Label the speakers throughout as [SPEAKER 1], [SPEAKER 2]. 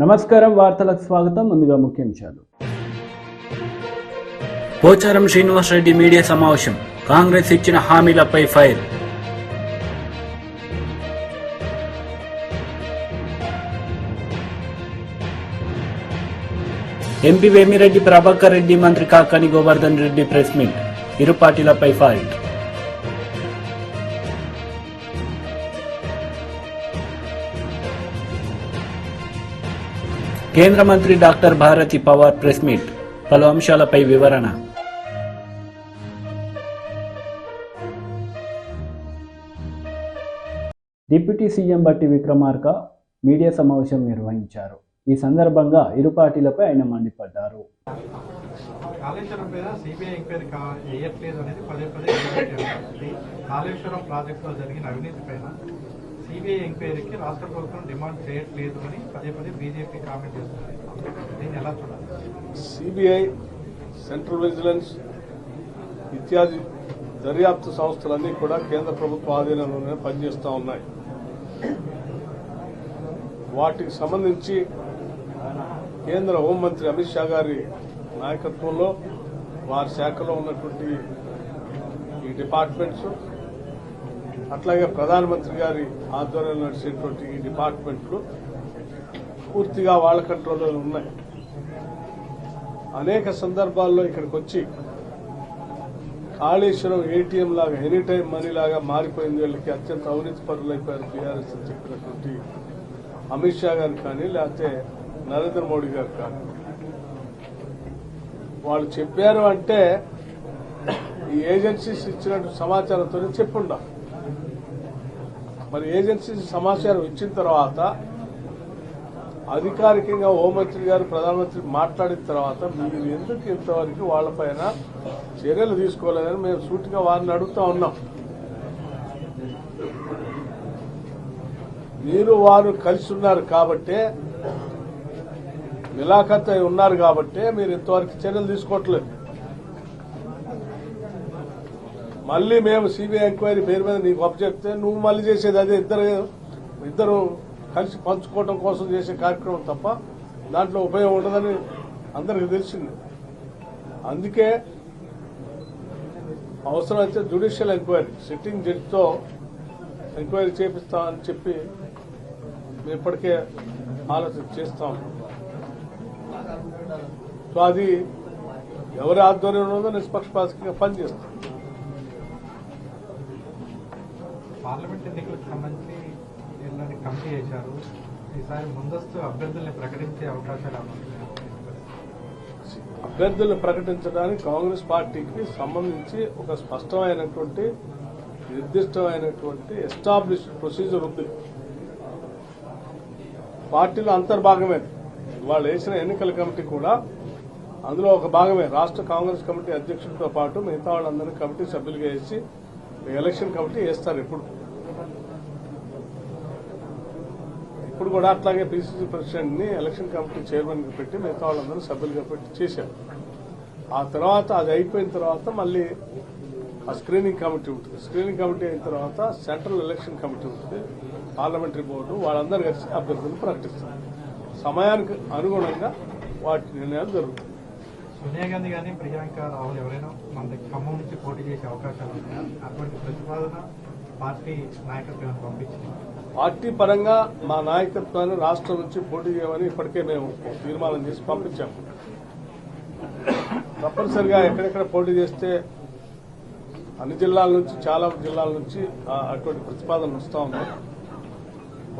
[SPEAKER 1] నమస్కారం, వార్తలకు స్వాగతం. ముందుగా ముఖ్యాంశాలు.
[SPEAKER 2] పోచారం శ్రీనివాసరెడ్డి మీడియా సమావేశం. కాంగ్రెస్ ఇచ్చిన హామీలపై ఫైర్. ఎంపీ వేమిరెడ్డి ప్రభాకర్ రెడ్డి, మంత్రి కాకాని గోవర్ధన్ రెడ్డి ప్రెస్ మీట్. ఇరు పార్టీలపై ఫైట్. కేంద్ర మంత్రి doctor Bharati Pawar press meet. పలు అంశాలపై వివరణ.
[SPEAKER 1] డిప్యూటీ సీఎం బట్టి విక్రమార్క మీడియా సమావేశం నిర్వహించారు. ఈ సందర్భంగా ఇరు పార్టీలపై ఆయన మండిపడ్డారు.
[SPEAKER 3] కాళేశ్వరం మీద సిబిఐ ఎంక్వైరీ చేయట్లేదు అనేది పదే కాళేశ్వరం ప్రాజెక్టులో జరిగిన అవినీతి పైన సిబిఐ ఎంక్వైరీకి రాష్ట్ర ప్రభుత్వం డిమాండ్ చేయట్లేదు అని పదే బీజేపీ కామెంట్ చేస్తుంది. దీన్ని ఎలా చూడాలి?
[SPEAKER 4] సిబిఐ, సెంట్రల్ విజిలెన్స్ ఇత్యాది దర్యాప్తు సంస్థలన్నీ కూడా కేంద్ర ప్రభుత్వ ఆధీనంలోనే పనిచేస్తూ ఉన్నాయి. వాటికి సంబంధించి కేంద్ర హోంమంత్రి అమిత్ షా గారి నాయకత్వంలో వారి శాఖలో ఉన్నటువంటి ఈ డిపార్ట్మెంట్స్, అట్లాగే ప్రధానమంత్రి గారి ఆధ్వర్యంలో నడిచేటువంటి ఈ డిపార్ట్మెంట్లు పూర్తిగా వాళ్ళ కంట్రోల్లో ఉన్నాయి. అనేక సందర్భాల్లో ఇక్కడికి వచ్చి కాళేశ్వరం ఏటీఎం లాగా, ఎనీ టైం మనీ లాగా మారిపోయింది, వీళ్ళకి అత్యంత అవినీతి పరులైపోయారు టీఆర్ఎస్ అని చెప్పినటువంటి అమిత్ షా గారు కానీ, లేకపోతే నరేంద్ర మోడీ గారు కానీ, వాళ్ళు చెప్పారు అంటే ఈ ఏజెన్సీస్ ఇచ్చినట్టు సమాచారంతో చెప్పుండాలి. మరి ఏజెన్సీస్ సమాచారం ఇచ్చిన తర్వాత అధికారికంగా హోంమంత్రి గారు, ప్రధానమంత్రి మాట్లాడిన తర్వాత మీరు ఎందుకు ఇంతవరకు వాళ్లపైన చర్యలు తీసుకోలేదని మేము సూటిగా వారిని అడుగుతా ఉన్నాం. మీరు వారు కలిసి ఉన్నారు కాబట్టే, మిలాఖత్ అయి ఉన్నారు కాబట్టే మీరు ఇంతవరకు చర్యలు తీసుకోవట్లేదు. మళ్ళీ మేము సిబిఐ ఎంక్వైరీ పేరు మీద నీకు అప్పచెప్తే నువ్వు మళ్ళీ చేసేది అదే, ఇద్దరు కలిసి పంచుకోవడం కోసం చేసే కార్యక్రమం తప్ప దాంట్లో ఉపయోగం ఉండదని అందరికీ తెలిసింది. అందుకే అవసరమైతే జ్యుడిషియల్ ఎంక్వైరీ, సిట్టింగ్ జడ్జితో ఎంక్వైరీ చేపిస్తామని చెప్పి మేము ఇప్పటికే ఆలోచన చేస్తాం. సో అది ఎవరి ఆధ్వర్యంలో ఉందో నిష్పక్షపాతంగా పనిచేస్తాం.
[SPEAKER 3] పార్లమెంట్ ఎన్నికలకు సంబంధించి కమిటీ చేశారు. ఈసారి ముందస్తు అభ్యర్థుల్ని ప్రకటించే అవకాశాలు ఉన్నాయి.
[SPEAKER 4] అభ్యర్థులను ప్రకటించడానికి కాంగ్రెస్ పార్టీకి సంబంధించి ఒక స్పష్టమైనటువంటి, నిర్దిష్టమైనటువంటి ఎస్టాబ్లిష్డ్ ప్రొసీజర్ ఉంది. పార్టీలో అంతర్భాగమే. వాళ్ళు వేసిన ఎన్నికల కమిటీ కూడా అందులో ఒక భాగమే. రాష్ట్ర కాంగ్రెస్ కమిటీ అధ్యక్షుడితో పాటు మిగతా వాళ్ళందరినీ కమిటీ సభ్యులుగా వేసి ఎలక్షన్ కమిటీ వేస్తారు. ఇప్పుడు కూడా అట్లాగే పిసిసి ప్రెసిడెంట్ ని ఎలక్షన్ కమిటీ చైర్మన్ గా పెట్టి మిగతా వాళ్ళందరూ సభ్యులుగా పెట్టి చేశారు. ఆ తర్వాత అది అయిపోయిన తర్వాత మళ్ళీ ఆ స్క్రీనింగ్ కమిటీ ఉంటుంది. స్క్రీనింగ్ కమిటీ అయిన తర్వాత సెంట్రల్ ఎలక్షన్ కమిటీ ఉంటుంది, పార్లమెంటరీ బోర్డు, వాళ్ళందరూ కలిసి అభ్యర్థులను ప్రకటిస్తారు. సమయానికి అనుగుణంగా వాటి నిర్ణయాలు జరుగుతాయి.
[SPEAKER 3] సోనియా గాంధీ కానీ ప్రియాంక రాహుల్ ఎవరైనా మన ఖమ్మం నుంచి పోటీ చేసే అవకాశాలు ఉన్నాయా? అటువంటి ప్రతిపాదన పార్టీ నాయకత్వాన్ని పంపించింది.
[SPEAKER 4] పార్టీ పరంగా మా నాయకత్వాన్ని రాష్ట్రం నుంచి పోటీ చేయమని ఇప్పటికే మేము తీర్మానం చేసి పంపించాము. తప్పనిసరిగా ఎక్కడెక్కడ పోటీ చేస్తే అన్ని జిల్లాల నుంచి, చాలా జిల్లాల నుంచి అటువంటి ప్రతిపాదనలు వస్తూ ఉన్నాయి.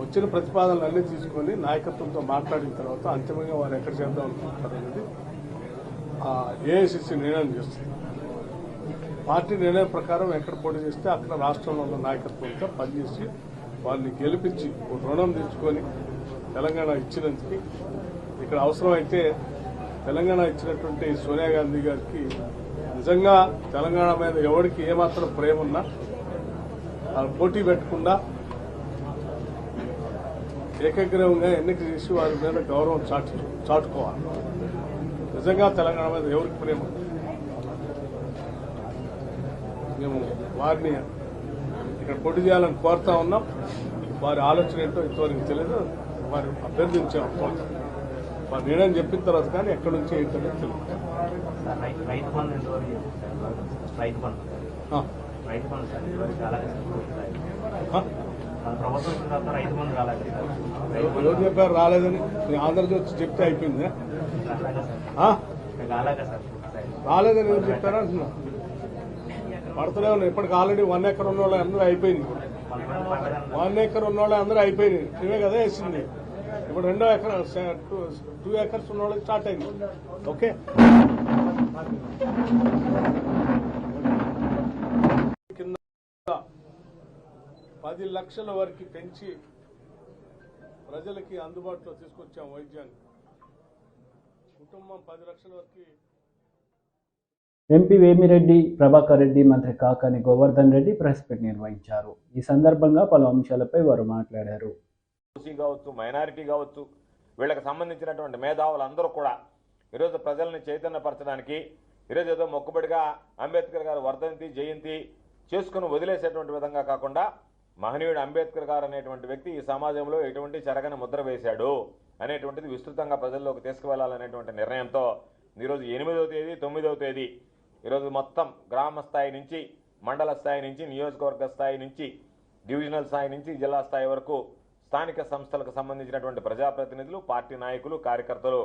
[SPEAKER 4] వచ్చిన ప్రతిపాదనలు అన్ని తీసుకొని నాయకత్వంతో మాట్లాడిన తర్వాత అంతిమంగా వారు ఎక్కడ చేద్దాం అనుకుంటున్నారు అనేది ఏఐసిసి నిర్ణయం చేస్తుంది. పార్టీ నిర్ణయం ప్రకారం ఎక్కడ పోటీ చేస్తే అక్కడ రాష్ట్రంలో ఉన్న నాయకత్వంతో పనిచేసి వారిని గెలిపించి రుణం తెచ్చుకొని తెలంగాణ ఇచ్చినందుకు, ఇక్కడ అవసరమైతే తెలంగాణ ఇచ్చినటువంటి సోనియా గాంధీ గారికి నిజంగా తెలంగాణ మీద ఎవరికి ఏమాత్రం ప్రేమ ఉన్నా పోటీ పెట్టకుండా ఏకగ్రీవంగా ఎన్నిక చేసి వారి మీద గౌరవం చాటుకోవాలి. నిజంగా తెలంగాణ మీద ఎవరికి ప్రేమ మేము వారిని ఇక్కడ పోటీ చేయాలని కోరుతా ఉన్నాం. వారి ఆలోచన ఏంటో ఇంతవరకు తెలియదు. వారు అభ్యర్థించాము. మరి నేనని చెప్పిన తర్వాత కానీ ఎక్కడి నుంచి ఏంటనే తెలియదు.
[SPEAKER 5] సార్ రైతు బంధు ఎంతవరకు చేశారు సార్? రైతు బంధు సార్ ఇదివరకు అలాగే సార్. మన ప్రభుత్వం వచ్చిన తర్వాత రైతు బంధు రాలేదు సార్. రైతు బంధు
[SPEAKER 4] ఎవరు చెప్పారు రాలేదని? ఆంధ్రజ్యోతి వచ్చి చెప్తే అయిపోయిందా?
[SPEAKER 5] అలాగే సార్. అలాగే సార్.
[SPEAKER 4] రాలేదని ఎవరు చెప్తారా అంటున్నా. పడతలే ఉన్నాయి. ఇప్పటికి ఆల్రెడీ 1 ఎకర్ ఉన్న వాళ్ళు అందరూ అయిపోయింది. 1 ఎకర్ ఉన్న వాళ్ళు అందరూ అయిపోయినాయి. ఇవే కదా వేసింది. ఇప్పుడు 2 ఎకర్ 2 ఎకర్స్ ఉన్న వాళ్ళకి స్టార్ట్ అయింది. ఓకే, కింద 10 లక్షల వరకు పెంచి ప్రజలకి అందుబాటులో తీసుకొచ్చాం వైద్యాన్ని. కుటుంబం 10 లక్షల వరకు.
[SPEAKER 1] ఎంపీ వేమిరెడ్డి ప్రభాకర్ రెడ్డి, మంత్రి కాకాని గోవర్ధన్ రెడ్డి ప్రెస్ మీట్ నిర్వహించారు. ఈ సందర్భంగా పలు అంశాలపై వారు మాట్లాడారు.
[SPEAKER 6] ఓసీ కావచ్చు, మైనారిటీ కావచ్చు, వీళ్ళకి సంబంధించినటువంటి మేధావులందరూ కూడా ఈరోజు ప్రజల్ని చైతన్యపరచడానికి ఈరోజు ఏదో మొక్కుబడిగా అంబేద్కర్ గారు వర్ధంతి జయంతి చేసుకుని వదిలేసేటువంటి విధంగా కాకుండా మహనీయుడు అంబేద్కర్ గారు అనేటువంటి వ్యక్తి ఈ సమాజంలో ఎటువంటి చెరగని ముద్ర వేశాడు అనేటువంటిది విస్తృతంగా ప్రజల్లోకి తీసుకువెళ్లాలనేటువంటి నిర్ణయంతో ఈరోజు 8వ తేదీ 9వ తేదీ ఈరోజు మొత్తం గ్రామ స్థాయి నుంచి, మండల స్థాయి నుంచి, నియోజకవర్గ స్థాయి నుంచి, డివిజనల్ స్థాయి నుంచి జిల్లా స్థాయి వరకు స్థానిక సంస్థలకు సంబంధించినటువంటి ప్రజాప్రతినిధులు, పార్టీ నాయకులు, కార్యకర్తలు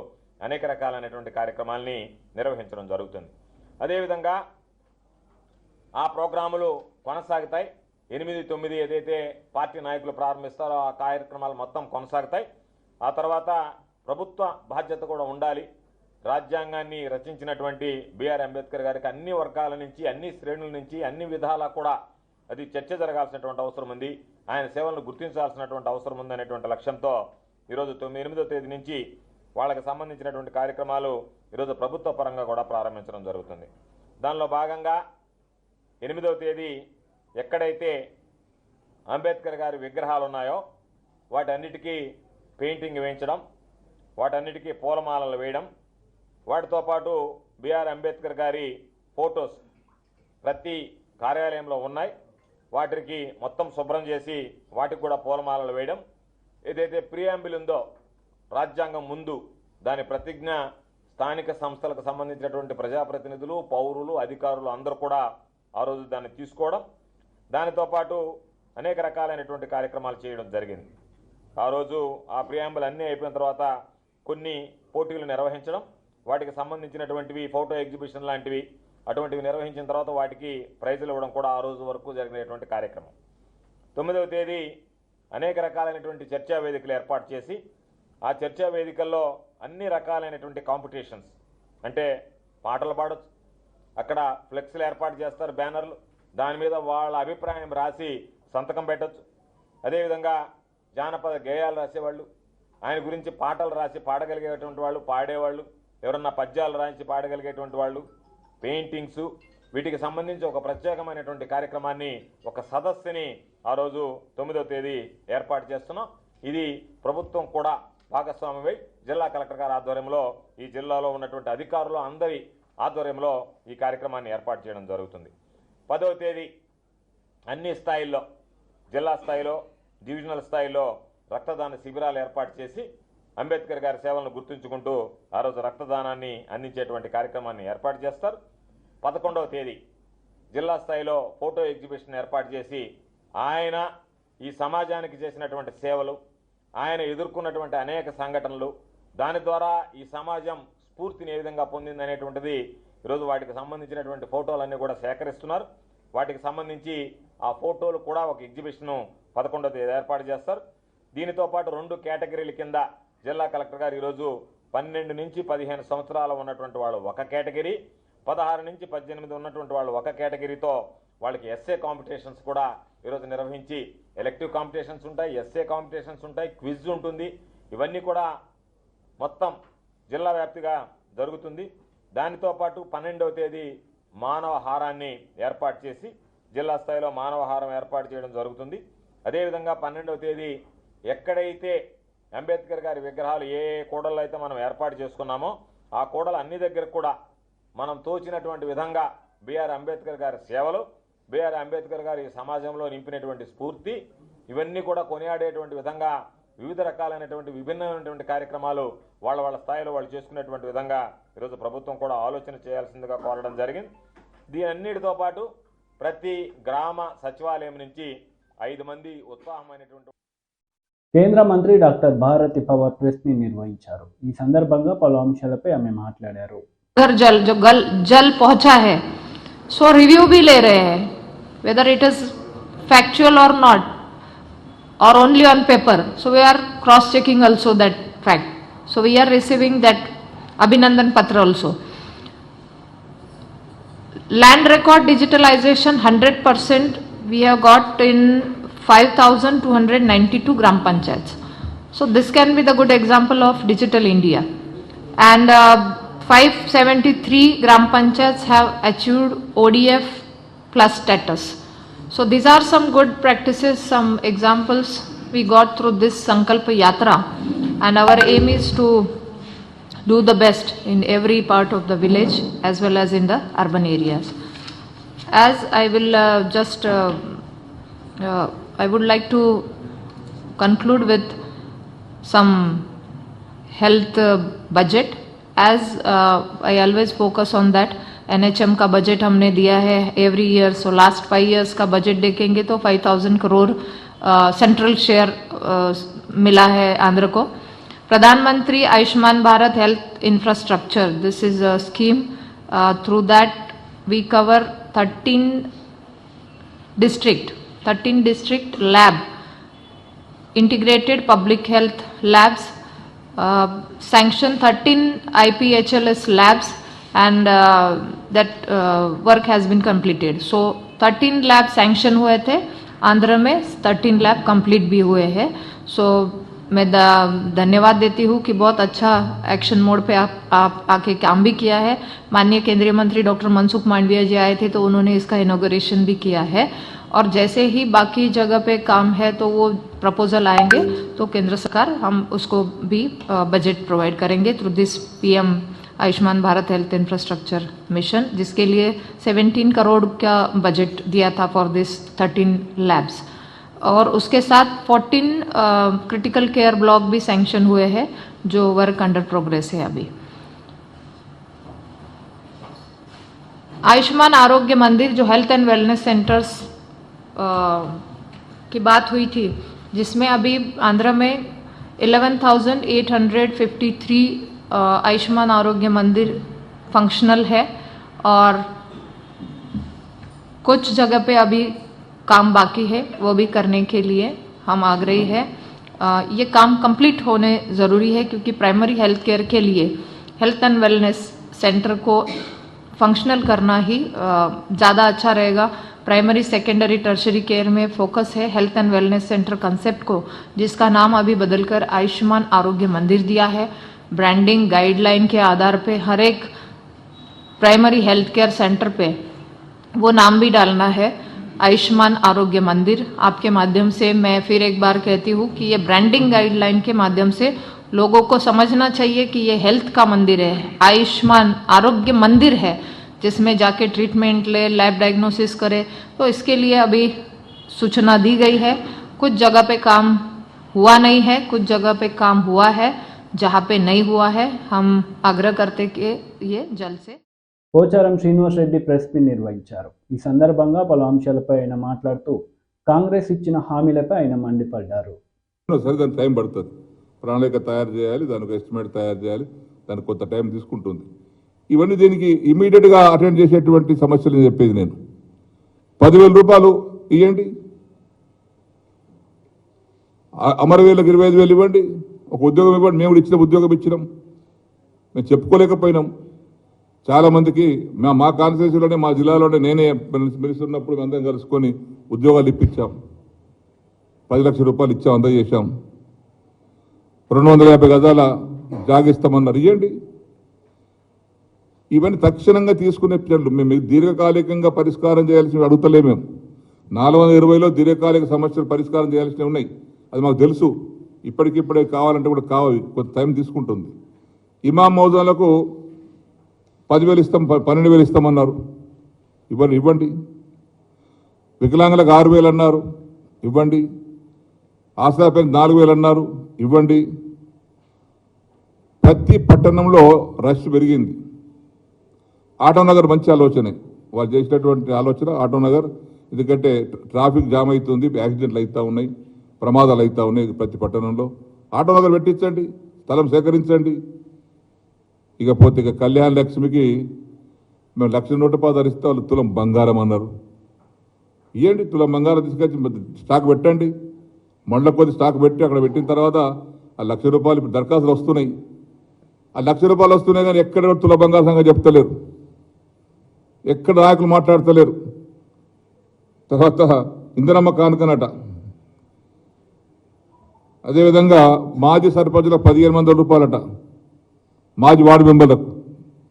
[SPEAKER 6] అనేక రకాలైనటువంటి కార్యక్రమాల్ని నిర్వహించడం జరుగుతుంది. అదేవిధంగా ఆ ప్రోగ్రాములు కొనసాగుతాయి. 8, 9 ఏదైతే పార్టీ నాయకులు ప్రారంభిస్తారో ఆ కార్యక్రమాలు మొత్తం కొనసాగుతాయి. ఆ తర్వాత ప్రభుత్వ బాధ్యత కూడా ఉండాలి. రాజ్యాంగాన్ని రచించినటువంటి బిఆర్ అంబేద్కర్ గారికి అన్ని వర్గాల నుంచి, అన్ని శ్రేణుల నుంచి, అన్ని విధాలా కూడా అది చర్చ జరగాల్సినటువంటి అవసరం ఉంది. ఆయన సేవలను గుర్తించాల్సినటువంటి అవసరం ఉందనేటువంటి లక్ష్యంతో ఈరోజు 8వ తేదీ నుంచి వాళ్ళకి సంబంధించినటువంటి కార్యక్రమాలు ఈరోజు ప్రభుత్వ పరంగా కూడా ప్రారంభించడం జరుగుతుంది. దానిలో భాగంగా 8వ తేదీ ఎక్కడైతే అంబేద్కర్ గారి విగ్రహాలు ఉన్నాయో వాటన్నిటికీ పెయింటింగ్ వేయించడం, వాటన్నిటికీ పూలమాలలు వేయడం, వాటితో పాటు బిఆర్ అంబేద్కర్ గారి ఫొటోస్ ప్రతి కార్యాలయంలో ఉన్నాయి. వాటికి మొత్తం శుభ్రం చేసి వాటికి కూడా పూలమాలలు వేయడం. ఏదైతే ప్రియాంబుల్ ఉందో రాజ్యాంగం ముందు దాని ప్రతిజ్ఞ స్థానిక సంస్థలకు సంబంధించినటువంటి ప్రజాప్రతినిధులు, పౌరులు, అధికారులు అందరూ కూడా ఆ రోజు దాన్ని తీసుకోవడం, దానితో పాటు అనేక రకాలైనటువంటి కార్యక్రమాలు చేయడం జరిగింది. ఆ రోజు ఆ ప్రియాంబుల్ అన్నీ అయిపోయిన తర్వాత కొన్ని పోటీలు నిర్వహించడం, వాటికి సంబంధించినటువంటివి ఫోటో ఎగ్జిబిషన్ లాంటివి అటువంటివి నిర్వహించిన తర్వాత వాటికి ప్రైజులు ఇవ్వడం కూడా ఆ రోజు వరకు జరిగినటువంటి కార్యక్రమం. 9వ తేదీ అనేక రకాలైనటువంటి చర్చా వేదికలు ఏర్పాటు చేసి ఆ చర్చా వేదికల్లో అన్ని రకాలైనటువంటి కాంపిటీషన్స్, అంటే పాటలు పాడొచ్చు, అక్కడ ఫ్లెక్స్లు ఏర్పాటు చేస్తారు, బ్యానర్లు, దాని మీద వాళ్ళ అభిప్రాయం రాసి సంతకం పెట్టచ్చు. అదేవిధంగా జానపద గేయాలు రాసేవాళ్ళు, ఆయన గురించి పాటలు రాసి పాడగలిగేటువంటి వాళ్ళు, పాడేవాళ్ళు, ఎవరన్నా పద్యాలు రాసి పాడగలిగేటువంటి వాళ్ళు, పెయింటింగ్స్, వీటికి సంబంధించి ఒక ప్రత్యేకమైనటువంటి కార్యక్రమాన్ని, ఒక సదస్సుని ఆ రోజు 9వ తేదీ ఏర్పాటు చేస్తున్నాం. ఇది ప్రభుత్వం కూడా భాగస్వామ్యమై జిల్లా కలెక్టర్ గారి ఆధ్వర్యంలో ఈ జిల్లాలో ఉన్నటువంటి అధికారులు అందరి ఆధ్వర్యంలో ఈ కార్యక్రమాన్ని ఏర్పాటు చేయడం జరుగుతుంది. 10వ తేదీ అన్ని స్థాయిల్లో, జిల్లా స్థాయిలో, డివిజనల్ స్థాయిలో రక్తదాన శిబిరాలు ఏర్పాటు చేసి అంబేద్కర్ గారి సేవలను గుర్తుంచుకుంటూ ఆ రోజు రక్తదానాన్ని అందించేటువంటి కార్యక్రమాన్ని ఏర్పాటు చేస్తారు. 11వ తేదీ జిల్లా స్థాయిలో ఫోటో ఎగ్జిబిషన్ ఏర్పాటు చేసి ఆయన ఈ సమాజానికి చేసినటువంటి సేవలు, ఆయన ఎదుర్కొన్నటువంటి అనేక సంఘటనలు, దాని ద్వారా ఈ సమాజం స్ఫూర్తిని ఏ విధంగా పొందిందనేటువంటిది ఈరోజు వాటికి సంబంధించినటువంటి ఫోటోలన్నీ కూడా సేకరిస్తున్నారు. వాటికి సంబంధించి ఆ ఫోటోలు కూడా ఒక ఎగ్జిబిషన్ 11వ తేదీ ఏర్పాటు చేస్తారు. దీనితో పాటు 2 కేటగిరీల కింద జిల్లా కలెక్టర్ గారు ఈరోజు 12 నుంచి 15 సంవత్సరాలు ఉన్నటువంటి వాళ్ళు ఒక కేటగిరీ, 16 నుంచి 18 ఉన్నటువంటి వాళ్ళు ఒక కేటగిరీతో వాళ్ళకి ఎస్ఏ కాంపిటీషన్స్ కూడా ఈరోజు నిర్వహించి, ఎలెక్టివ్ కాంపిటీషన్స్ ఉంటాయి, ఎస్ఏ కాంపిటీషన్స్ ఉంటాయి, క్విజ్ ఉంటుంది. ఇవన్నీ కూడా మొత్తం జిల్లా వ్యాప్తిగా జరుగుతుంది. దానితో పాటు 12వ తేదీ మానవ హారాన్ని ఏర్పాటు చేసి జిల్లా స్థాయిలో మానవ హారం ఏర్పాటు చేయడం జరుగుతుంది. అదేవిధంగా 12వ తేదీ ఎక్కడైతే అంబేద్కర్ గారి విగ్రహాలు ఏ కూడల్లో అయితే మనం ఏర్పాటు చేసుకున్నామో ఆ కూడలు అన్ని దగ్గర కూడా మనం తోచినటువంటి విధంగా బిఆర్ అంబేద్కర్ గారి సేవలు, బిఆర్ అంబేద్కర్ గారి సమాజంలో నింపినటువంటి స్ఫూర్తి, ఇవన్నీ కూడా కొనియాడేటువంటి విధంగా వివిధ రకాలైనటువంటి విభిన్నమైనటువంటి కార్యక్రమాలు వాళ్ళ స్థాయిలో వాళ్ళు చేసుకునేటువంటి విధంగా ఈరోజు ప్రభుత్వం కూడా ఆలోచన చేయాల్సిందిగా కోరడం జరిగింది. దీని అన్నిటితో పాటు ప్రతి గ్రామ సచివాలయం నుంచి 5 మంది ఉత్సాహమైనటువంటి
[SPEAKER 1] కేంద్ర మంత్రి డాక్టర్ భారతి పవార్ ప్రెస్ ని నిర్వహించారు. ఈ సందర్భంగా పలు అంశాలపై ఆమె మాట్లాడారు.
[SPEAKER 7] जल पहुंचा है सो रिव्यू भी ले रहे हैं whether it is factual or not or only on paper, so we are cross checking also that fact, so we are receiving that abhinandan patra also. Land record digitalization 100% we have got in 5292 gram panchayats, so this can be the good example of digital India. And 573 gram panchayats have achieved ODF plus status. So these are some good practices, some examples we got through this Sankalpa Yatra, and our aim is to do the best in every part of the village as well as in the urban areas. As I will I would like to conclude with some health budget. As I always focus on that, NHM का budget हमने दिया है every year, so last 5 years का budget देखेंगे तो 5000 crore central share मिला है आंध्र को. प्रधानमंत्री Ayushman Bharat health infrastructure, this is a scheme through that we cover 13 district lab, integrated public health labs, sanction 13 IPHLS labs, and that work has been completed. So 13 lab sanction हुए थे आंध्र में, 13 lab complete भी हुए हैं. सो मैं धन्यवाद देती हूँ कि बहुत अच्छा एक्शन मोड पे आप आके काम भी किया है. माननीय केंद्रीय मंत्री डॉक्टर मनसुख मांडविया जी आए थे तो उन्होंने इसका इनॉग्रेशन भी किया है, और जैसे ही बाकी जगह पे काम है तो वो प्रपोजल आएंगे तो केंद्र सरकार हम उसको भी बजट प्रोवाइड करेंगे through this PM Ayushman Bharat health infrastructure mission, जिसके लिए 17 करोड़ का बजट दिया था फॉर दिस 13 लैब्स. और उसके साथ 14 क्रिटिकल केयर ब्लॉक भी सैंक्शन हुए हैं जो वर्क अंडर प्रोग्रेस है अभी. आयुष्मान आरोग्य मंदिर जो हेल्थ एंड वेलनेस सेंटर्स की बात हुई थी, जिसमें अभी आंध्र में 11,853 आयुष्मान आरोग्य मंदिर फंक्शनल है, और कुछ जगह पे अभी काम बाकी है, वो भी करने के लिए हम आग्रही है. ये काम कंप्लीट होने ज़रूरी है क्योंकि प्राइमरी हेल्थ केयर के लिए हेल्थ एंड वेलनेस सेंटर को फंक्शनल करना ही ज़्यादा अच्छा रहेगा. प्राइमरी सेकेंडरी टर्शरी केयर में फोकस है health and wellness centre concept को, जिसका नाम अभी बदलकर आयुष्मान आरोग्य मंदिर दिया है. ब्रांडिंग गाइडलाइन के आधार पे हर एक प्राइमरी हेल्थ केयर सेंटर पे वो नाम भी डालना है, आयुष्मान आरोग्य मंदिर. आपके माध्यम से मैं फिर एक बार कहती हूँ कि ये ब्रांडिंग गाइडलाइन के माध्यम से लोगों को समझना चाहिए कि ये हेल्थ का मंदिर है, आयुष्मान आरोग्य मंदिर है, जिसमें जाके ट्रीटमेंट ले, लैब डायग्नोसिस करे. तो इसके लिए अभी सूचना दी गई है. कुछ जगह पे काम हुआ नहीं है, कुछ जगह पे काम हुआ है. जहाँ पे नहीं हुआ है हम आग्रह करते कि ये जल्द से.
[SPEAKER 1] పోచారం శ్రీనివాస్ రెడ్డి ప్రెస్ మీట్ నిర్వహించారు. ఈ సందర్భంగా పలు అంశాలపై ఆయన మాట్లాడుతూ కాంగ్రెస్ ఇచ్చిన హామీలపై ఆయన మండిపడ్డారు.
[SPEAKER 8] సరే, దానికి టైం పడుతుంది, ప్రణాళిక తయారు చేయాలి, దానికి ఎస్టిమేట్ తయారు చేయాలి, దానికి కొంత టైం తీసుకుంటుంది. ఇవన్నీ దీనికి ఇమీడియట్గా అటెండ్ చేసేటువంటి సమస్యలు చెప్పేది నేను. 10,000 రూపాయలు ఇవ్వండి, అమరవీరులకు 25,000 ఇవ్వండి, ఒక ఉద్యోగం ఇవ్వండి. మేము కూడా ఇచ్చిన ఉద్యోగం ఇచ్చినాం, మేము చెప్పుకోలేకపోయినాం. చాలామందికి మా కాన్స్టిట్యూన్సీలోనే, మా జిల్లాలోనే నేనే మినిస్తున్నప్పుడు అందరం కలుసుకొని ఉద్యోగాలు ఇప్పించాం. 10 లక్షల రూపాయలు ఇచ్చాం, అందజేశాం. 250 గజాల జాగిస్తామన్నారు, ఇవ్వండి. ఇవన్నీ తక్షణంగా తీసుకునే చర్యలు. మేము దీర్ఘకాలికంగా పరిష్కారం చేయాల్సినవి అడుగుతలే. మేము 420లో దీర్ఘకాలిక సమస్యలు పరిష్కారం చేయాల్సినవి ఉన్నాయి, అది మాకు తెలుసు. ఇప్పటికిప్పుడే కావాలంటే కూడా కావాలి, కొంత టైం తీసుకుంటుంది. ఇమాం మౌజాలకు 10,000 ఇస్తాం, 12,000 ఇస్తామన్నారు, ఇవ్వండి. వికలాంగులకు 6,000 అన్నారు, ఇవ్వండి. ఆసరా పెన్షన్ 4,000 అన్నారు, ఇవ్వండి. ప్రతి పట్టణంలో రష్ పెరిగింది. ఆటోనగర్ మంచి ఆలోచనే, వాళ్ళు చేసినటువంటి ఆలోచన ఆటోనగర్. ఎందుకంటే ట్రాఫిక్ జామ్ అవుతుంది, యాక్సిడెంట్లు అవుతూ ఉన్నాయి, ప్రమాదాలు అవుతూ ఉన్నాయి ప్రతి పట్టణంలో. ఆటోనగర్ పెట్టించండి, స్థలం సేకరించండి. ఇకపోతే ఇక కళ్యాణ లక్ష్మికి మేము 1,00,000 రూపాయలు ధరిస్తే వాళ్ళు తులం బంగారం అన్నారు. ఇవ్వండి, తులం బంగారం తీసుకొచ్చి స్టాక్ పెట్టండి. మళ్ళీ కొద్ది స్టాక్ పెట్టి అక్కడ పెట్టిన తర్వాత ఆ 1,00,000 రూపాయలు ఇప్పుడు దరఖాస్తులు వస్తున్నాయి. ఆ 1,00,000 రూపాయలు వస్తున్నాయి కానీ ఎక్కడ తుల బంగారం సంగతి చెప్తలేరు, ఎక్కడ నాయకులు మాట్లాడతలేరు. తర్వాత ఇందిరమ్మ కానుకనట. అదేవిధంగా మాజీ సర్పంచులకు 15,000 రూపాయలట, మాజీ వార్డు మెంబర్లకు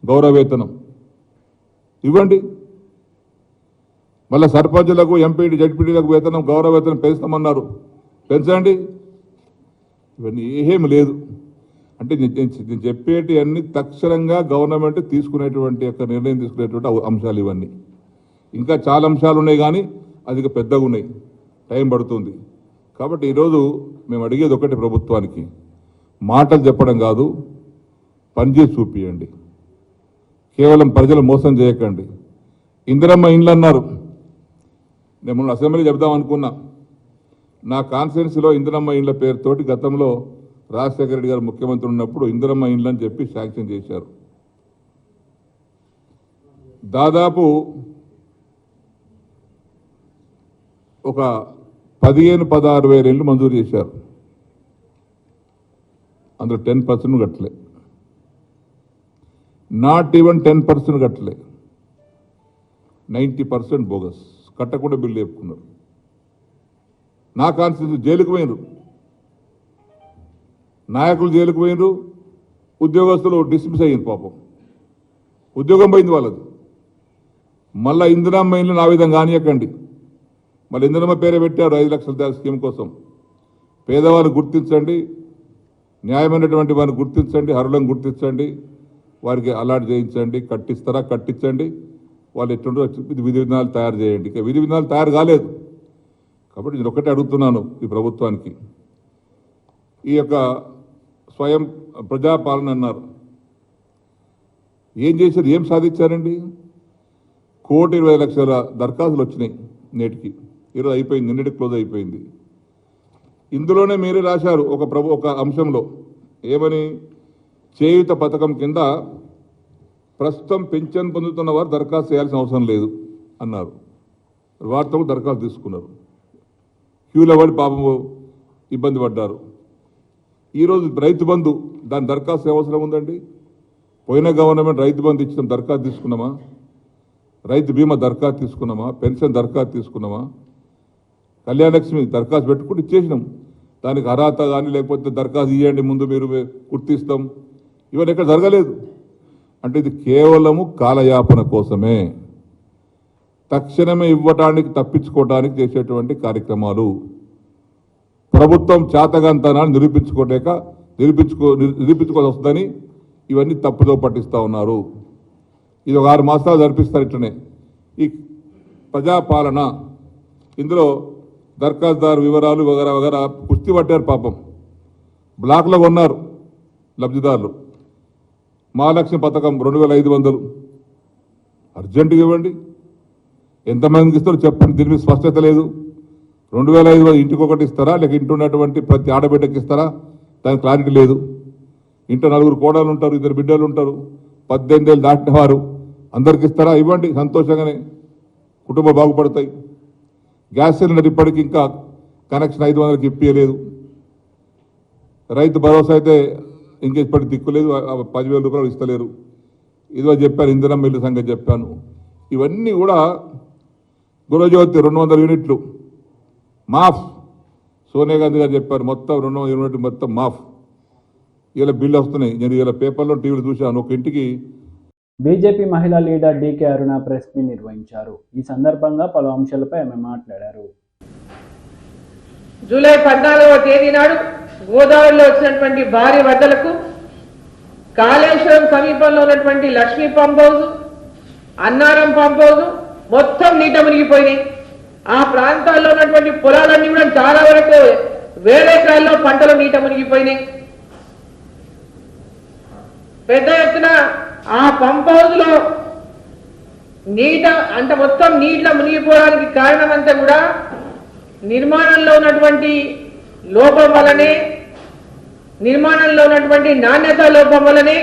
[SPEAKER 8] గౌరవ వేతనం ఇవ్వండి. మళ్ళీ సర్పంచులకు, ఎంపీటీ, జడ్పీటీలకు వేతనం, గౌరవ వేతనం పెంచుతామన్నారు, పెంచండి. ఇవన్నీ ఏమీ లేదు. అంటే నేను చెప్పేటి అన్ని తక్షణంగా గవర్నమెంట్ తీసుకునేటువంటి యొక్క నిర్ణయం తీసుకునేటువంటి అంశాలు ఇవన్నీ. ఇంకా చాలా అంశాలు ఉన్నాయి కానీ అది పెద్దగా ఉన్నాయి, టైం పడుతుంది. కాబట్టి ఈరోజు మేము అడిగేది ఒకటి, ప్రభుత్వానికి మాటలు చెప్పడం కాదు, పనిచేసి చూపియండి. కేవలం ప్రజలు మోసం చేయకండి. ఇందిరమ్మ ఇండ్లు అన్నారు, నేను మొన్న అసెంబ్లీ చెప్దాం అనుకున్నా. నా కాన్స్టిట్యున్సీలో ఇందిరమ్మ ఇండ్ల పేరుతోటి గతంలో రాజశేఖర రెడ్డి గారు ముఖ్యమంత్రి ఉన్నప్పుడు ఇందిరమ్మ ఇండ్లు అని చెప్పి శాంక్షన్ చేశారు. దాదాపు ఒక 15-16 వేల ఇళ్ళు మంజూరు చేశారు. అందులో 10% కట్టలే, నాట్ ఈవెన్ 10% కట్టలే, 90% బోగస్, కట్టకుండా బిల్లు చెప్పుకున్నారు. నా కాన్స్టిట్యూన్సీ జైలుకు పోయినరు, నాయకులు జైలుకు పోయినరు, ఉద్యోగస్తులు డిస్మిస్ అయ్యింది, పాపం ఉద్యోగం పోయింది వాళ్ళది. మళ్ళీ ఇందిరమ్మ ఇండ్లు నా విధంగా కానియకండి. మళ్ళీ ఇందిరమ్మ పేరే పెట్టారు 5 లక్షల స్కీమ్ కోసం. పేదవాళ్ళు గుర్తించండి, న్యాయమైనటువంటి వారిని గుర్తించండి, అర్హులను గుర్తించండి, వారికి అలాట్ చేయించండి. కట్టిస్తారా కట్టించండి, వాళ్ళు ఎట్లుంటో విధి విధానాలు తయారు చేయండి. ఇక విధి విధానాలు తయారు కాలేదు. కాబట్టి నేను ఒకటే అడుగుతున్నాను ఈ ప్రభుత్వానికి, ఈ యొక్క స్వయం ప్రజాపాలన అన్నారు, ఏం చేశారు, ఏం సాధించారండి? 1,20,00,000 దరఖాస్తులు వచ్చినాయి నేటికి. ఈరోజు అయిపోయింది, నిన్నటి క్లోజ్ అయిపోయింది. ఇందులోనే మీరే రాశారు ఒక అంశంలో ఏమని, చేయూత పథకం కింద ప్రస్తుతం పింఛన్ పొందుతున్న వారు దరఖాస్తు చేయాల్సిన అవసరం లేదు అన్నారు. వారితో దరఖాస్తు తీసుకున్నారు, క్యూలో పడి పాపం ఇబ్బంది పడ్డారు. ఈరోజు రైతు బంధు, దాని దరఖాస్తు అవసరం ఉందండి? పోయిన గవర్నమెంట్ రైతు బంధు ఇచ్చిన దరఖాస్తు తీసుకున్నామా? రైతు బీమా దరఖాస్తు తీసుకున్నామా? పెన్షన్ దరఖాస్తు తీసుకున్నామా? కళ్యాణ లక్ష్మి దరఖాస్తు పెట్టుకుని ఇచ్చేసినాం. దానికి అర్హత కానీ లేకపోతే దరఖాస్తు ఇవ్వండి ముందు మీరు గుర్తిస్తాం, ఇవన్నీ ఎక్కడ జరగలేదు. అంటే ఇది కేవలము కాలయాపన కోసమే, తక్షణమే ఇవ్వటానికి తప్పించుకోవడానికి చేసేటువంటి కార్యక్రమాలు. ప్రభుత్వం చేతగాంతనాన్ని నిరూపించుకోవాల్సి వస్తుందని ఇవన్నీ తప్పుదో పట్టిస్తూ ఉన్నారు. ఇది ఒక 6 మాసాలు జరిపిస్తారు ఇట్లనే ఈ ప్రజాపాలన. ఇందులో దరఖాస్తుదారు వివరాలు వగరా వగరా కుస్తీ పట్టారు, పాపం బ్లాక్లో కొన్నారు లబ్ధిదారులు. మహాలక్ష్మి పథకం 2,500 అర్జెంటుగా ఇవ్వండి. ఎంతమందికి ఇస్తారో చెప్పండి, దీని మీద స్పష్టత లేదు. 2,500 ఇంటికి ఒకటి ఇస్తారా, లేక ఇంటి ఉన్నటువంటి ప్రతి ఆడబిడ్డకి ఇస్తారా, దానికి క్లారిటీ లేదు. ఇంట్లో 4 కోడలు ఉంటారు, 2 బిడ్డలు ఉంటారు, 18 ఏళ్ళు దాటిన వారు, అందరికి ఇస్తారా? ఇవ్వండి, సంతోషంగానే కుటుంబం బాగుపడతాయి. గ్యాస్ సిలిండర్ ఇప్పటికి ఇంకా కనెక్షన్ 500కి ఇప్పించలేదు. రైతు భరోసా అయితే ఇంకా ఇప్పటికి దిక్కులేదు, 10,000 రూపాయలు ఇస్తలేరు. ఇదిగో చెప్పాను, ఇంధనం మిల్లు సంగతి చెప్పాను. ఇవన్నీ కూడా గృహజ్యోతి 200 యూనిట్లు మాఫ్, సోనియా గాంధీ గారు చెప్పారు, మొత్తం 200 యూనిట్లు మొత్తం మాఫ్. ఇలా బిల్లు వస్తున్నాయి, నేను ఇలా పేపర్లో టీవీలో చూశాను. ఒక ఇంటికి
[SPEAKER 1] బీజేపీ మహిళా లీడర్ డీకే అరుణ ప్రెస్ మీట్ నిర్వహించారు. ఈ సందర్భంగా పలు అంశాలపై ఆమె మాట్లాడారు.
[SPEAKER 9] జూలై 14వ తేదీ నాడు గోదావరిలో వచ్చినటువంటి భారీ వరదలకు కాళేశ్వరం సమీపంలో ఉన్నటువంటి Lakshmi pump house, Annaram pump house మొత్తం నీట మునిగిపోయినాయి. ఆ ప్రాంతాల్లో ఉన్నటువంటి పొలాలన్నీ కూడా చాలా వరకు వేల ఎకరాల్లో పంటలు నీట మునిగిపోయినాయి. పెద్ద ఎత్తున ఆ పంప్ హౌస్ లో నీట అంటే మొత్తం నీటిలో మునిగిపోవడానికి కారణం అంతా కూడా నిర్మాణంలో ఉన్నటువంటి లోపం వల్లనే, నిర్మాణంలో ఉన్నటువంటి నాణ్యత లోపం వల్లనే,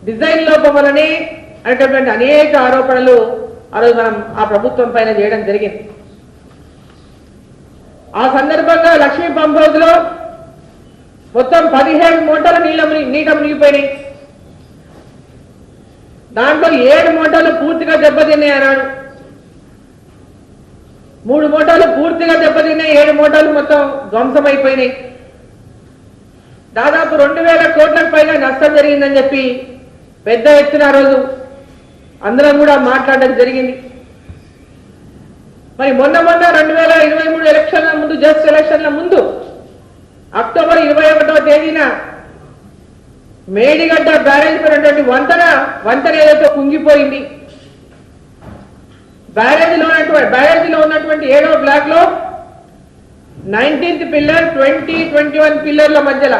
[SPEAKER 9] డిజైన్ లోపం వల్లనే అనేటటువంటి అనేక ఆరోపణలు ఆ రోజు మనం ఆ ప్రభుత్వం పైన చేయడం జరిగింది. ఆ సందర్భంగా లక్ష్మీ పంప్ హౌస్ లో మొత్తం 17 మోటార్లు నీట మునిగిపోయినాయి. దాంట్లో 7 మోటార్లు పూర్తిగా దెబ్బతిన్నాయి అన్నాడు. 3 మోటార్లు పూర్తిగా దెబ్బతిన్నాయి, 7 మోటార్లు మొత్తం ధ్వంసమైపోయినాయి. దాదాపు 2000 కోట్లకు పైగా నష్టం జరిగిందని చెప్పి పెద్ద ఎత్తున ఆ రోజు అందరం కూడా మాట్లాడడం జరిగింది. మరి మొన్న 2023 ఎలక్షన్ల ముందు, జస్ట్ ఎలక్షన్ల ముందు అక్టోబర్ 21వ తేదీన మేడిగడ్డ బ్యారేజ్ పైనటువంటి వంతెన ఏదైతే కుంగిపోయింది, బ్యారేజీలో ఉన్నటువంటి 7వ బ్లాక్ లో 19th పిల్లర్ 21 పిల్లర్ల మధ్యలో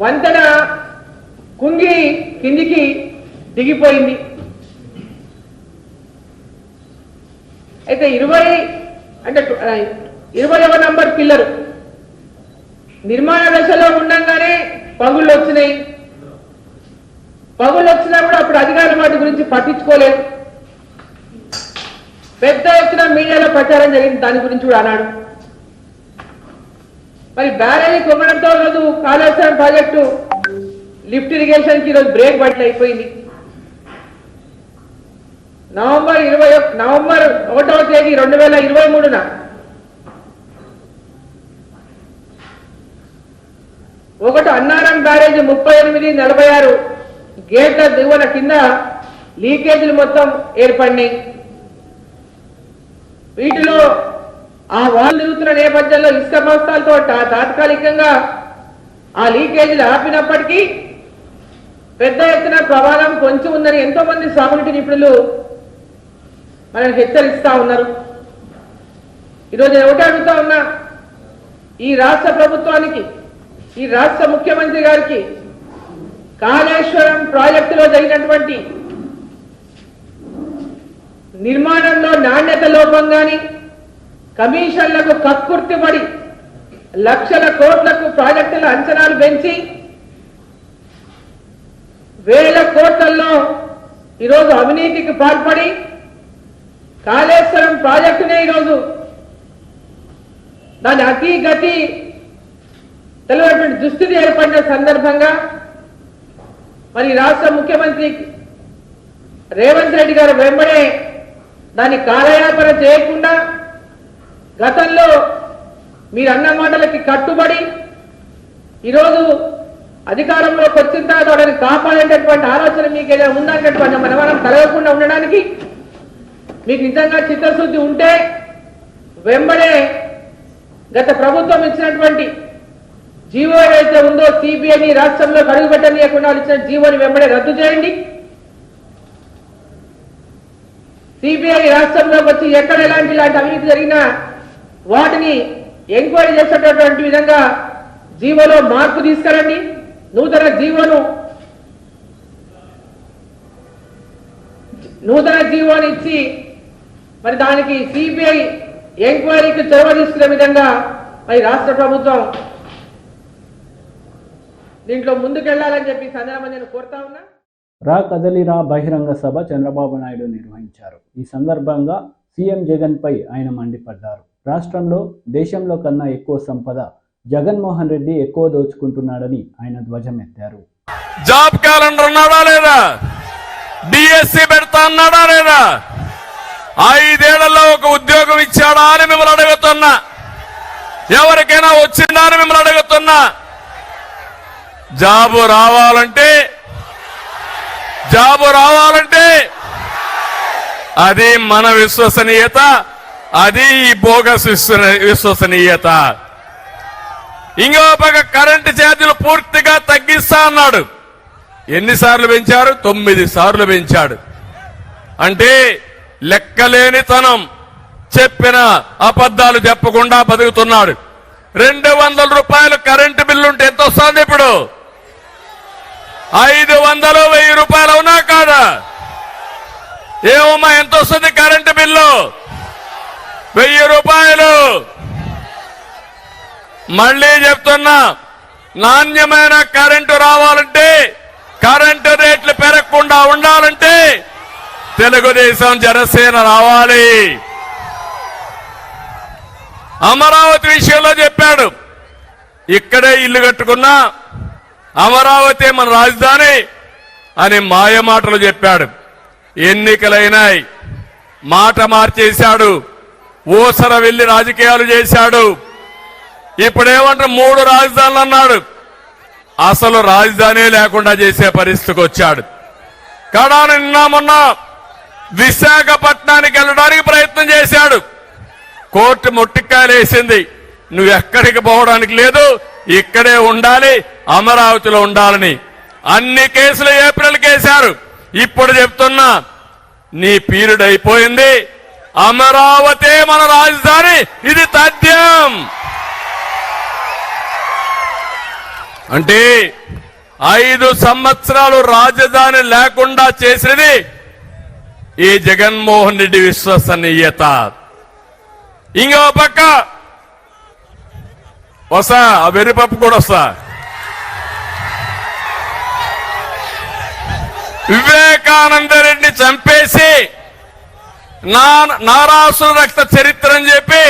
[SPEAKER 9] వంతెన కుంగి కిందికి దిగిపోయింది. అయితే 20వ నంబర్ పిల్లర్ నిర్మాణ దశలో ఉండగానే పగుళ్ళు వచ్చినాయి. పగుళ్ళు వచ్చినా కూడా అప్పుడు అధికారులు వాటి గురించి పట్టించుకోలేదు. పెద్ద ఎత్తున మీడియాలో ప్రచారం జరిగింది, దాని గురించి కూడా అన్నాడు. మరి బ్యారేజీ కుంగడంతో రోజు కాళేశ్వరం ప్రాజెక్టు లిఫ్ట్ ఇరిగేషన్ కి ఈరోజు బ్రేక్ బట్టలు అయిపోయింది. నవంబర్ 1వ తేదీ 2023న ఒకటి అన్నారం బ్యారేజ్ 38-46 గేట్ల దిగువన కింద లీకేజీలు మొత్తం ఏర్పడినాయి. వీటిలో ఆ వాల్ తిరుగుతున్న నేపథ్యంలో ఇసుక బస్తాలతో తాత్కాలికంగా ఆ లీకేజీలు ఆపినప్పటికీ పెద్ద ఎత్తున ప్రమాదం కొంచెం ఉందని ఎంతో మంది సాగునీటి నిపుణులు మనల్ని హెచ్చరిస్తా ఉన్నారు. ఈరోజు నేను ఒకటే అడుగుతా ఉన్నా, ఈ రాష్ట్ర ప్రభుత్వానికి, ఈ రాష్ట్ర ముఖ్యమంత్రి గారికి కాళేశ్వరం ప్రాజెక్టులో జరిగినటువంటి నిర్మాణంలో నాణ్యత లోపం కానీ, కమిషన్లకు కక్కుర్తిపడి లక్షల కోట్లకు ప్రాజెక్టుల అంచనాలు పెంచి వేల కోట్లలో ఈరోజు అవినీతికి పాల్పడి కాళేశ్వరం ప్రాజెక్టునే ఈరోజు దాని అతి గతి తెలియనటువంటి దుస్థితి ఏర్పడిన సందర్భంగా మరి రాష్ట్ర ముఖ్యమంత్రి రేవంత్ రెడ్డి గారు వెంబడే దాన్ని కాలయాపన చేయకుండా గతంలో మీరు అన్న మాటలకి కట్టుబడి ఈరోజు అధికారంలోకి వచ్చిన తర్వాత వాటిని కాపాడేటటువంటి ఆలోచన మీకు ఏదైనా ఉందనేటటువంటి మనం కలగకుండా ఉండడానికి మీకు నిజంగా చిత్తశుద్ధి ఉంటే వెంబడే గత ప్రభుత్వం ఇచ్చినటువంటి జీవో ఏదైతే ఉందో సిబిఐని రాష్ట్రంలో అడుగుపెట్టనీయకుండా ఇచ్చిన జీవోని వెంబడే రద్దు చేయండి. సిబిఐ రాష్ట్రంలోకి వచ్చి ఎక్కడ ఇలాంటి అవినీతి జరిగినా వాటిని ఎంక్వైరీ చేసేటటువంటి విధంగా జీవోలో మార్పు తీసుకురండి. నూతన జీవోని ఇచ్చి మరి దానికి సిబిఐ ఎంక్వైరీకి చొరవ తీసుకునే విధంగా మరి రాష్ట్ర ప్రభుత్వం దీంట్లో ముందుకెళ్లాలని చెప్పి సందర్భంగా నేను కోరుతా ఉన్నా.
[SPEAKER 1] రా కదలిరా బహిరంగ సభ చంద్రబాబు నాయుడు నిర్వహించారు. ఈ సందర్భంగా సీఎం జగన్ పై ఆయన మండిపడ్డారు. రాష్ట్రంలో దేశంలో కన్నా ఎక్కువ సంపద జగన్మోహన్ రెడ్డి ఎక్కువ దోచుకుంటున్నాడని ఆయన ధ్వజమెత్తారు.
[SPEAKER 10] జాబ్ క్యాలెండర్ అన్నాడా లేదా? డిఎస్సి పెడతా అన్నాడా లేదా? 5 ఏళ్లలో ఒక ఉద్యోగం ఇచ్చాడా అని మిమ్మల్ని అడుగుతున్నా. ఎవరికైనా వచ్చిందా అని మిమ్మల్ని అడుగుతున్నా. జాబు రావాలంటే అది మన విశ్వసనీయత, అది ఈ బోగస్ విశ్వసనీయత. ఇంకో పక్క కరెంటు ఛార్జీలు పూర్తిగా తగ్గిస్తా అన్నాడు. ఎన్నిసార్లు పెంచారు? 9 సార్లు పెంచాడు. అంటే లెక్కలేనితనం, చెప్పిన అబద్ధాలు చెప్పకుండా బతుకుతున్నాడు. 200 రూపాయలు కరెంటు బిల్లు ఉంటే ఎంత వస్తుంది ఇప్పుడు? 500, 1000 రూపాయలు అవునా కాదా? ఏమమ్మా ఎంత వస్తుంది కరెంటు బిల్లు? 1000 రూపాయలు. మళ్ళీ చెప్తున్నా, నాణ్యమైన కరెంటు రావాలంటే, కరెంటు రేట్లు పెరగకుండా ఉండాలంటే తెలుగుదేశం జనసేన రావాలి. అమరావతి విషయంలో చెప్పాడు, ఇక్కడే ఇల్లు కట్టుకున్నా అమరావతి మన రాజధాని అని మాయమాటలు చెప్పాడు. ఎన్నికలైనాయి, మాట మార్చేశాడు, ఊసర వెళ్లి రాజకీయాలు చేశాడు. ఇప్పుడేమంటారు 3 రాజధానులు అన్నాడు. అసలు రాజధాని లేకుండా చేసే పరిస్థితికి వచ్చాడు. కడాన నిన్న మొన్న విశాఖపట్నానికి వెళ్ళడానికి ప్రయత్నం చేశాడు. కోర్టు ముట్టికాయలేసింది, నువ్వు ఎక్కడికి పోవడానికి లేదు, ఇక్కడే ఉండాలి, అమరావతిలో ఉండాలని. అన్ని కేసులు ఏప్రిల్ కేశారు. ఇప్పుడు చెప్తున్నా, నీ పీరియడ్ అయిపోయింది, అమరావతి మన రాజధాని, ఇది తథ్యం. అంటే 5 సంవత్సరాలు రాజధాని లేకుండా చేసినది ఈ జగన్మోహన్ రెడ్డి విశ్వసనీయత. ఇంకో పక్క వస్తా, ఆ వెర్రిపప్పు కూడా వస్తా. వివేకానంద రెడ్డిని చంపేసి నారాసుర రక్త చరిత్ర అని చెప్పి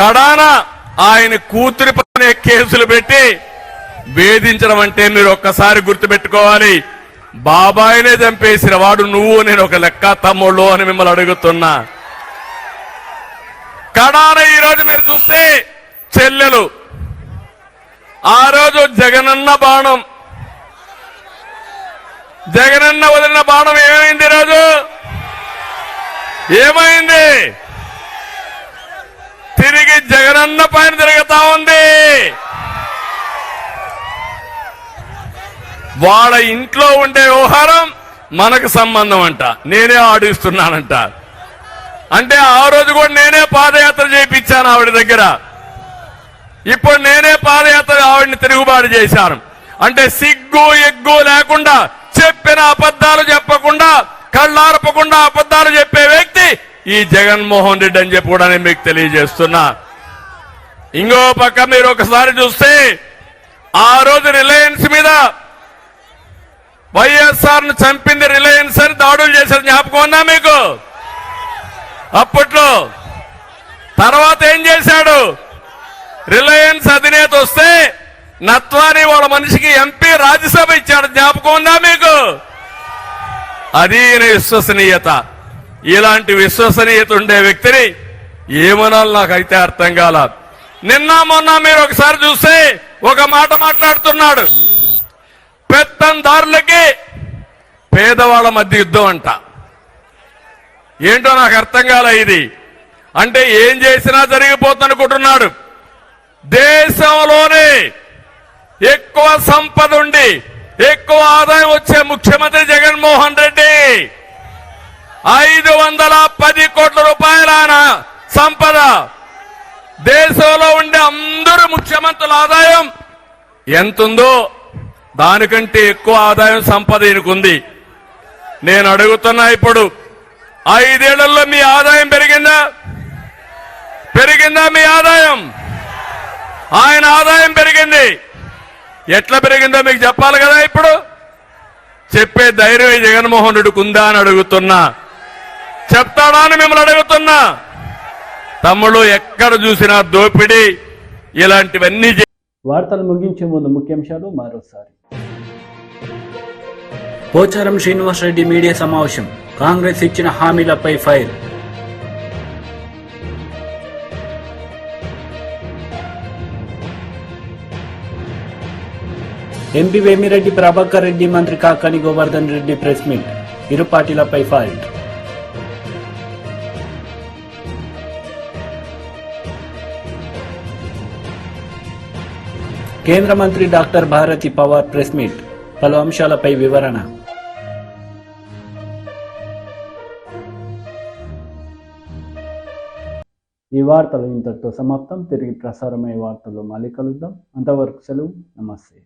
[SPEAKER 10] కడాన ఆయన కూతురి పైన కేసులు పెట్టి వేధించడం అంటే మీరు ఒక్కసారి గుర్తుపెట్టుకోవాలి. బాబాయినే చంపేసిన వాడు నువ్వు, నేను ఒక లెక్క తమ్ముళ్ళు అని మిమ్మల్ని అడుగుతున్నా. కడాన ఈరోజు మీరు చూస్తే చెల్లెలు, ఆ రోజు జగనన్న బాణం, జగనన్న వదిలిన బాణం ఏమైంది? ఈరోజు ఏమైంది? తిరిగి జగనన్న పైన తిరుగుతా ఉంది. వాళ్ళ ఇంట్లో ఉండే వ్యవహారం మనకు సంబంధం అంట, నేనే ఆడిస్తున్నానంట. అంటే ఆ రోజు కూడా నేనే పాదయాత్ర చేయించాను ఆవిడ దగ్గర, ఇప్పుడు నేనే పాదయాత్ర ఆవిడని తిరుగుబాటు చేశాను. అంటే సిగ్గు ఎగ్గు లేకుండా, చెప్పిన అబద్ధాలు చెప్పకుండా, కళ్ళార్పకుండా అబద్ధాలు చెప్పే వ్యక్తి ఈ జగన్మోహన్ రెడ్డి అని చెప్పి కూడా నేను మీకు తెలియజేస్తున్నా. ఇంకో పక్క మీరు ఒకసారి చూస్తే ఆ రోజు రిలయన్స్ మీద వైఎస్ఆర్ ను చంపింది రిలయన్స్ అని దాడులు చేశారు, జ్ఞాపకం ఉందా మీకు? అప్పట్లో తర్వాత ఏం చేశాడు? రిలయన్స్ అధినేత వస్తే నత్వాని వాళ్ళ మనిషికి ఎంపీ రాజ్యసభ ఇచ్చాడు, జ్ఞాపకం ఉందా మీకు? అది విశ్వసనీయత. ఇలాంటి విశ్వసనీయత ఉండే వ్యక్తిని ఏమనాలి నాకైతే అర్థం కాల. నిన్న మొన్న మీరు ఒకసారి చూస్తే ఒక మాట మాట్లాడుతున్నాడు, పెత్తందారులకి పేదవాళ్ళ మధ్య యుద్ధం అంట. ఏంటో నాకు అర్థం కాల ఇది. అంటే ఏం చేసినా జరిగిపోతుందనుకుంటున్నాడు. దేశంలోనే ఎక్కువ సంపద ఉండి ఎక్కువ ఆదాయం వచ్చే ముఖ్యమంత్రి జగన్మోహన్ రెడ్డి. 510 కోట్ల రూపాయల సంపద. దేశంలో ఉండే అందరూ ముఖ్యమంత్రుల ఆదాయం ఎంతుందో దానికంటే ఎక్కువ ఆదాయం సంపద ఈయనకుంది. నేను అడుగుతున్నా, ఇప్పుడు 5 ఏళ్లలో మీ ఆదాయం పెరిగిందా? పెరిగిందా మీ ఆదాయం? ఆయన ఆదాయం పెరిగింది. ఎట్లా పెరిగిందో మీకు చెప్పాలి కదా. ఇప్పుడు చెప్పే ధైర్యం జగన్మోహన్ రెడ్డికి ఉందా అని అడుగుతున్నా. చెప్తాడా అని మిమ్మల్ని అడుగుతున్నా. తమ్ముళ్ళు ఎక్కడ చూసినా దోపిడీ, ఇలాంటివన్నీ.
[SPEAKER 1] వార్తలు ముగించే ముందు ముఖ్యాంశాలు మరోసారి.
[SPEAKER 2] పోచారం శ్రీనివాసరెడ్డి మీడియా సమావేశం, కాంగ్రెస్ ఇచ్చిన హామీలపై ఫైర్. ఎంపీ వేమిరెడ్డి ప్రభాకర్ రెడ్డి, మంత్రి కాకాని గోవర్ధన్ రెడ్డి ప్రెస్ మీట్, ఇరు పార్టీలపై ఫైట్. కేంద్ర మంత్రి doctor Bharati Pawar press meet, పలు అంశాలపై వివరణ.
[SPEAKER 1] ఈ వార్తలు ఇంతటితో సమాప్తం. తిరిగి ప్రసారమయ్యే వార్తలు మళ్ళీ కలుద్దాం. అంతవరకు సెలవు. నమస్తే.